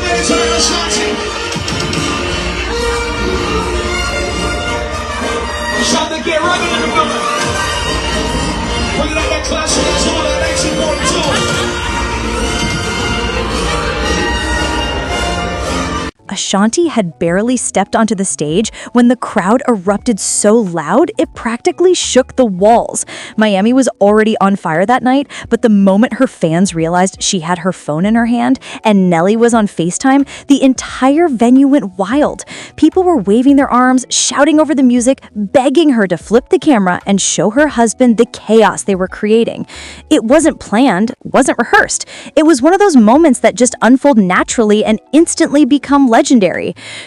ladies and Ashanti. Ashanti, get right in the building. Bringing out that classic, that's all that 1842. Ashanti had barely stepped onto the stage when the crowd erupted so loud it practically shook the walls. Miami was already on fire that night, but the moment her fans realized she had her phone in her hand and Nelly was on FaceTime, the entire venue went wild. People were waving their arms, shouting over the music, begging her to flip the camera and show her husband the chaos they were creating. It wasn't planned, wasn't rehearsed. It was one of those moments that just unfold naturally and instantly become legendary.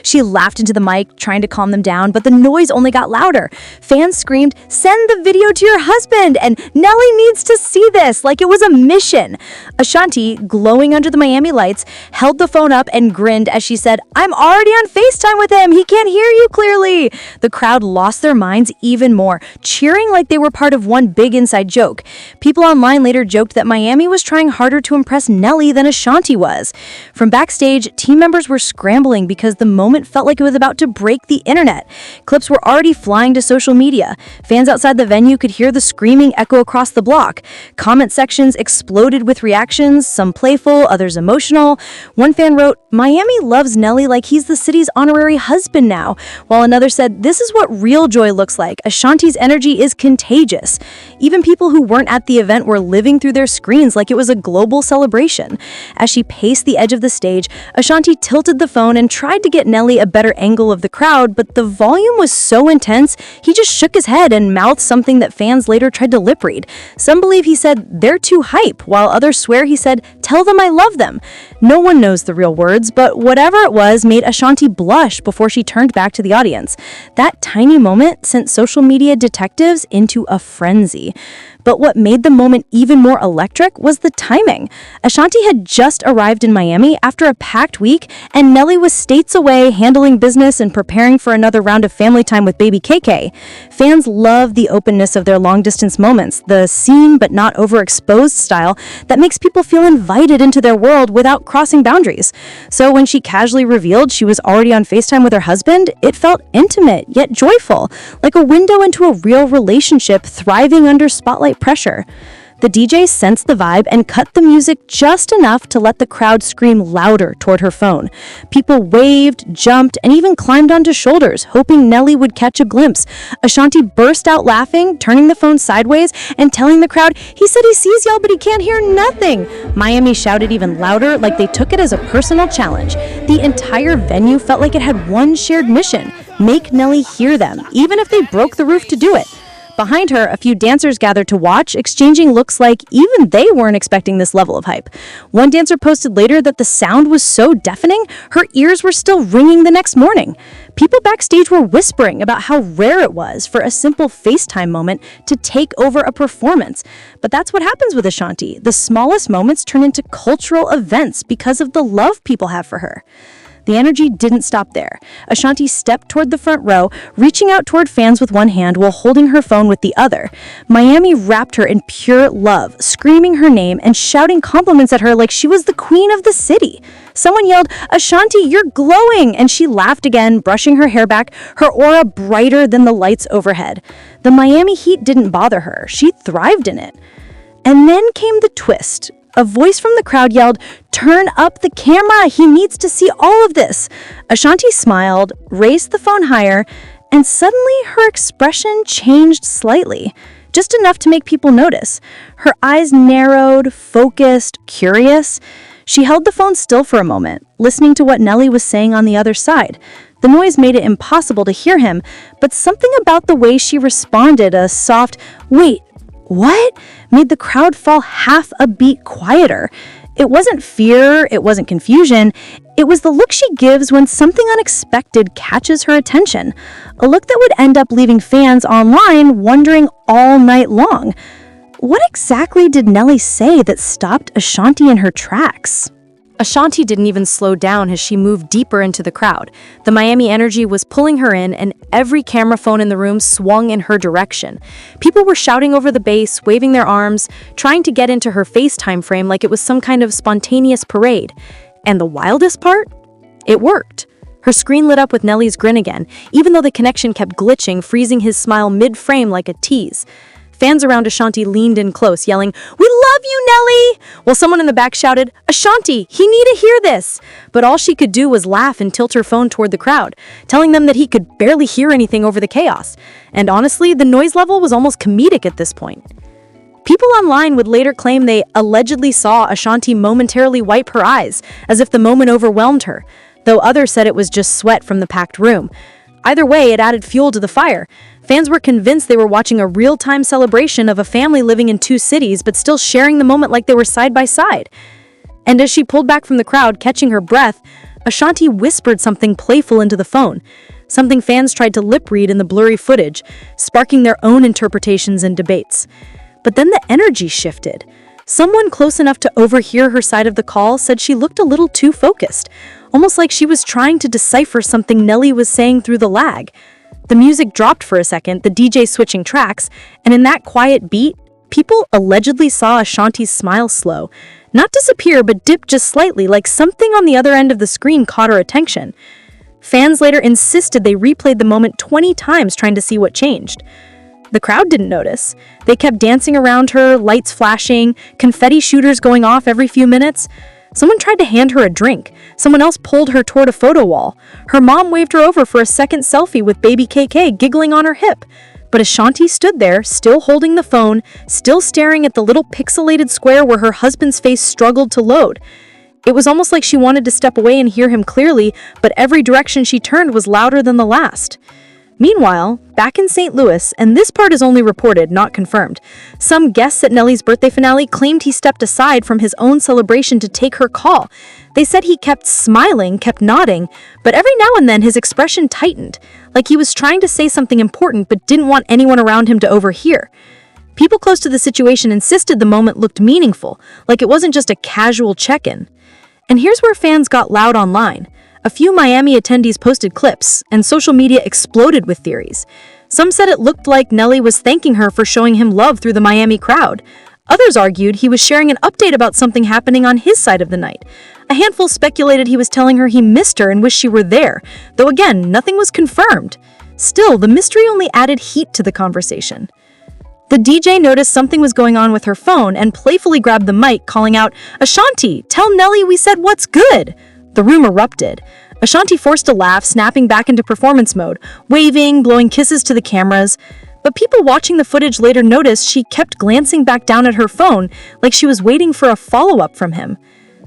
She laughed into the mic, trying to calm them down, but the noise only got louder. Fans screamed, "Send the video to your husband!" and "Nelly needs to see this," like it was a mission. Ashanti, glowing under the Miami lights, held the phone up and grinned as she said, "I'm already on FaceTime with him. He can't hear you clearly." The crowd lost their minds even more, cheering like they were part of one big inside joke. People online later joked that Miami was trying harder to impress Nelly than Ashanti was. From backstage, team members were scrambling because the moment felt like it was about to break the internet. Clips were already flying to social media. Fans outside the venue could hear the screaming echo across the block. Comment sections exploded with reactions, some playful, others emotional. One fan wrote, "Miami loves Nelly like he's the city's honorary husband now," while another said, "This is what real joy looks like. Ashanti's energy is contagious." Even people who weren't at the event were living through their screens like it was a global celebration. As she paced the edge of the stage, Ashanti tilted the phone and tried to get Nelly a better angle of the crowd, but the volume was so intense, he just shook his head and mouthed something that fans later tried to lip read. Some believe he said, "They're too hype," while others swear he said, "Tell them I love them." No one knows the real words, but whatever it was made Ashanti blush before she turned back to the audience. That tiny moment sent social media detectives into a frenzy. But what made the moment even more electric was the timing. Ashanti had just arrived in Miami after a packed week, and Nelly was states away handling business and preparing for another round of family time with baby KK. Fans love the openness of their long-distance moments, the seen but not overexposed style that makes people feel invited into their world without crossing boundaries. So when she casually revealed she was already on FaceTime with her husband, it felt intimate yet joyful, like a window into a real relationship thriving under spotlight pressure. The DJ sensed the vibe and cut the music just enough to let the crowd scream louder toward her phone. People waved, jumped, and even climbed onto shoulders, hoping Nelly would catch a glimpse. Ashanti burst out laughing, turning the phone sideways and telling the crowd, "He said he sees y'all, but he can't hear nothing." Miami shouted even louder, like they took it as a personal challenge. The entire venue felt like it had one shared mission: make Nelly hear them, even if they broke the roof to do it. Behind her, a few dancers gathered to watch, exchanging looks like even they weren't expecting this level of hype. One dancer posted later that the sound was so deafening, her ears were still ringing the next morning. People backstage were whispering about how rare it was for a simple FaceTime moment to take over a performance. But that's what happens with Ashanti. The smallest moments turn into cultural events because of the love people have for her. The energy didn't stop there. Ashanti stepped toward the front row, reaching out toward fans with one hand while holding her phone with the other. Miami wrapped her in pure love, screaming her name and shouting compliments at her like she was the queen of the city. Someone yelled, "Ashanti, you're glowing!" and she laughed again, brushing her hair back, her aura brighter than the lights overhead. The Miami heat didn't bother her. She thrived in it. And then came the twist. A voice from the crowd yelled, "Turn up the camera! He needs to see all of this!" Ashanti smiled, raised the phone higher, and suddenly her expression changed slightly, just enough to make people notice. Her eyes narrowed, focused, curious. She held the phone still for a moment, listening to what Nelly was saying on the other side. The noise made it impossible to hear him, but something about the way she responded, a soft, "Wait, what?" made the crowd fall half a beat quieter. It wasn't fear, it wasn't confusion, it was the look she gives when something unexpected catches her attention. A look that would end up leaving fans online wondering all night long. What exactly did Nelly say that stopped Ashanti in her tracks? Ashanti didn't even slow down as she moved deeper into the crowd. The Miami energy was pulling her in, and every camera phone in the room swung in her direction. People were shouting over the bass, waving their arms, trying to get into her FaceTime frame like it was some kind of spontaneous parade. And the wildest part? It worked. Her screen lit up with Nelly's grin again, even though the connection kept glitching, freezing his smile mid-frame like a tease. Fans around Ashanti leaned in close, yelling, "We love you, Nelly!" While someone in the back shouted, "Ashanti, he need to hear this!" But all she could do was laugh and tilt her phone toward the crowd, telling them that he could barely hear anything over the chaos. And honestly, the noise level was almost comedic at this point. People online would later claim they allegedly saw Ashanti momentarily wipe her eyes, as if the moment overwhelmed her, though others said it was just sweat from the packed room. Either way, it added fuel to the fire. Fans were convinced they were watching a real-time celebration of a family living in two cities but still sharing the moment like they were side by side. And as she pulled back from the crowd, catching her breath, Ashanti whispered something playful into the phone, something fans tried to lip-read in the blurry footage, sparking their own interpretations and debates. But then the energy shifted. Someone close enough to overhear her side of the call said she looked a little too focused, almost like she was trying to decipher something Nelly was saying through the lag. The music dropped for a second, the DJ switching tracks, and in that quiet beat, people allegedly saw Ashanti's smile slow. Not disappear, but dip just slightly, like something on the other end of the screen caught her attention. Fans later insisted they replayed the moment 20 times trying to see what changed. The crowd didn't notice. They kept dancing around her, lights flashing, confetti shooters going off every few minutes. Someone tried to hand her a drink. Someone else pulled her toward a photo wall. Her mom waved her over for a second selfie with baby KK giggling on her hip. But Ashanti stood there, still holding the phone, still staring at the little pixelated square where her husband's face struggled to load. It was almost like she wanted to step away and hear him clearly, but every direction she turned was louder than the last. Meanwhile, back in St. Louis, and this part is only reported, not confirmed, some guests at Nelly's birthday finale claimed he stepped aside from his own celebration to take her call. They said he kept smiling, kept nodding, but every now and then his expression tightened, like he was trying to say something important but didn't want anyone around him to overhear. People close to the situation insisted the moment looked meaningful, like it wasn't just a casual check-in. And here's where fans got loud online. A few Miami attendees posted clips, and social media exploded with theories. Some said it looked like Nelly was thanking her for showing him love through the Miami crowd. Others argued he was sharing an update about something happening on his side of the night. A handful speculated he was telling her he missed her and wished she were there, though again, nothing was confirmed. Still, the mystery only added heat to the conversation. The DJ noticed something was going on with her phone and playfully grabbed the mic, calling out, "Ashanti, tell Nelly we said what's good!" The room erupted. Ashanti forced a laugh, snapping back into performance mode, waving, blowing kisses to the cameras. But people watching the footage later noticed she kept glancing back down at her phone like she was waiting for a follow-up from him.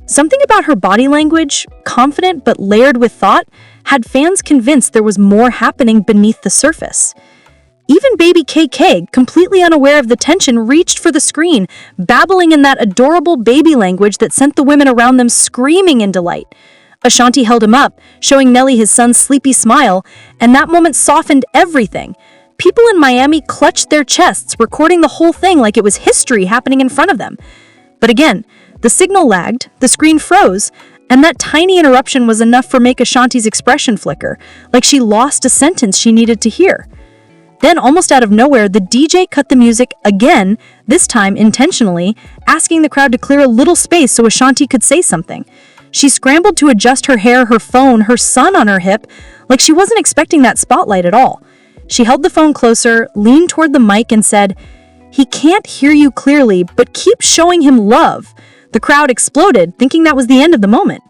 Something about her body language, confident but layered with thought, had fans convinced there was more happening beneath the surface. Even baby KK, completely unaware of the tension, reached for the screen, babbling in that adorable baby language that sent the women around them screaming in delight. Ashanti held him up, showing Nelly his son's sleepy smile, and that moment softened everything. People in Miami clutched their chests, recording the whole thing like it was history happening in front of them. But again, the signal lagged, the screen froze, and that tiny interruption was enough for make Ashanti's expression flicker, like she lost a sentence she needed to hear. Then, almost out of nowhere, the DJ cut the music again, this time intentionally, asking the crowd to clear a little space so Ashanti could say something. She scrambled to adjust her hair, her phone, her son on her hip, like she wasn't expecting that spotlight at all. She held the phone closer, leaned toward the mic, and said, "He can't hear you clearly, but keep showing him love." The crowd exploded, thinking that was the end of the moment.